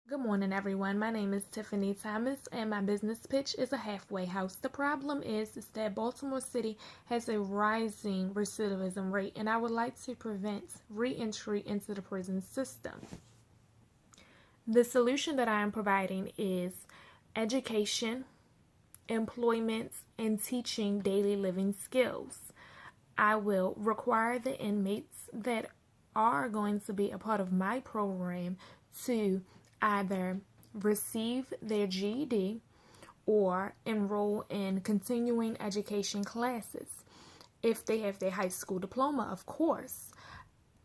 Good morning, everyone. My name is Tiffany Thomas, and my business pitch is a halfway house. The problem is that Baltimore City has a rising recidivism rate, and I would like to prevent re-entry into the prison system. The solution that I am providing is education, employment, and teaching daily living skills. I will require the inmates that are going to be a part of my program to either receive their GED or enroll in continuing education classes. If they have their high school diploma, of course.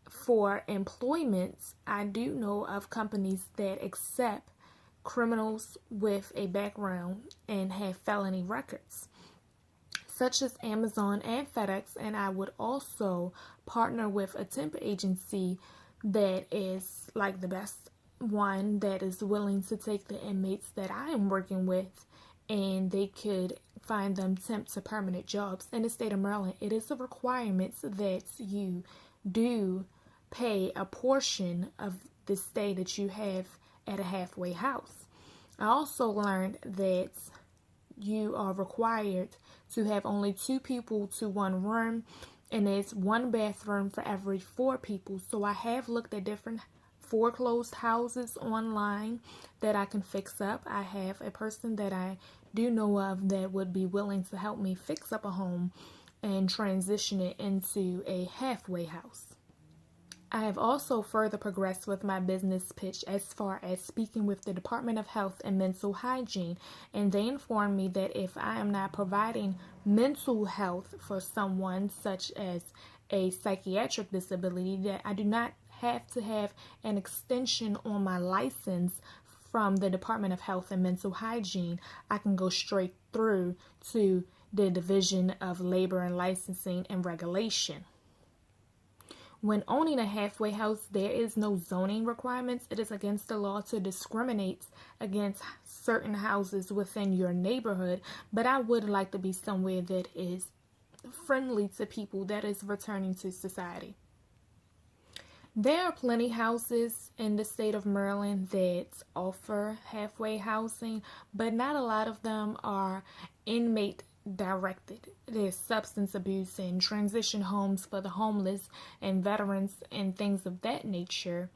For employment, I do know of companies that accept criminals with a background and have felony records, such as Amazon and FedEx, and I would also partner with a temp agency that is like the best one that is willing to take the inmates that I am working with, and they could find them temp to permanent jobs. In the state of Maryland, it is a requirement that you do pay a portion of the stay that you have at a halfway house. I also learned that you are required to have only 2 people to 1 room, and it's 1 bathroom for every 4 people. So I have looked at different foreclosed houses online that I can fix up. I have a person that I do know of that would be willing to help me fix up a home and transition it into a halfway house. I have also further progressed with my business pitch as far as speaking with the Department of Health and Mental Hygiene, and they informed me that if I am not providing mental health for someone such as a psychiatric disability, that I do not have to have an extension on my license from the Department of Health and Mental Hygiene. I can go straight through to the Division of Labor and Licensing and Regulation. When owning a halfway house, there is no zoning requirements. It is against the law to discriminate against certain houses within your neighborhood, but I would like to be somewhere that is friendly to people, that is returning to society. There are plenty houses in the state of Maryland that offer halfway housing, but not a lot of them are inmate directed. There's substance abuse and transition homes for the homeless and veterans and things of that nature.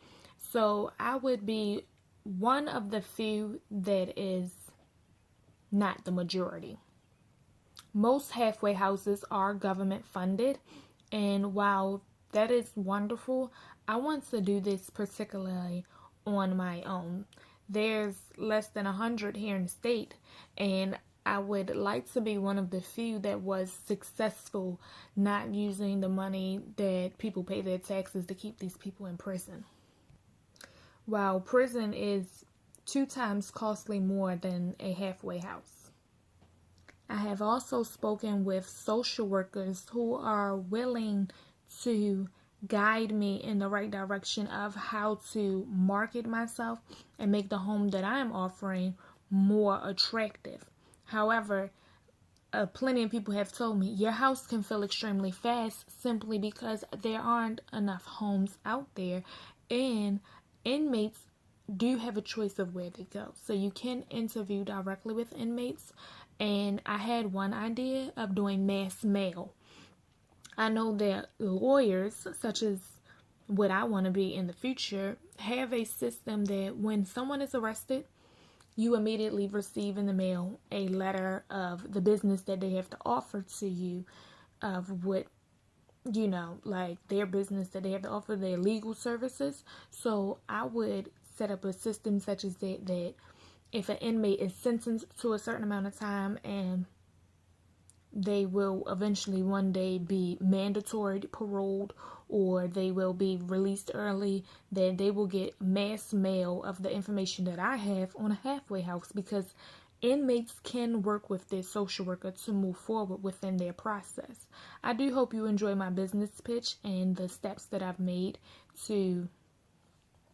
So I would be one of the few that is not the majority. Most halfway houses are government funded, and while that is wonderful, I want to do this particularly on my own. There's less than 100 here in the state, and I would like to be one of the few that was successful, not using the money that people pay their taxes to keep these people in prison. While prison is 2 times costly more than a halfway house. I have also spoken with social workers who are willing to guide me in the right direction of how to market myself and make the home that I'm offering more attractive. However, plenty of people have told me your house can fill extremely fast simply because there aren't enough homes out there, and inmates do have a choice of where they go. So you can interview directly with inmates, and I had one idea of doing mass mail. I know that lawyers, such as what I want to be in the future, have a system that when someone is arrested, you immediately receive in the mail a letter of the business that they have to offer to you, of what, like their business that they have to offer, their legal services. So I would set up a system such as that if an inmate is sentenced to a certain amount of time and they will eventually one day be mandatory paroled, or they will be released early, then they will get mass mail of the information that I have on a halfway house, because inmates can work with their social worker to move forward within their process. I do hope you enjoy my business pitch and the steps that I've made to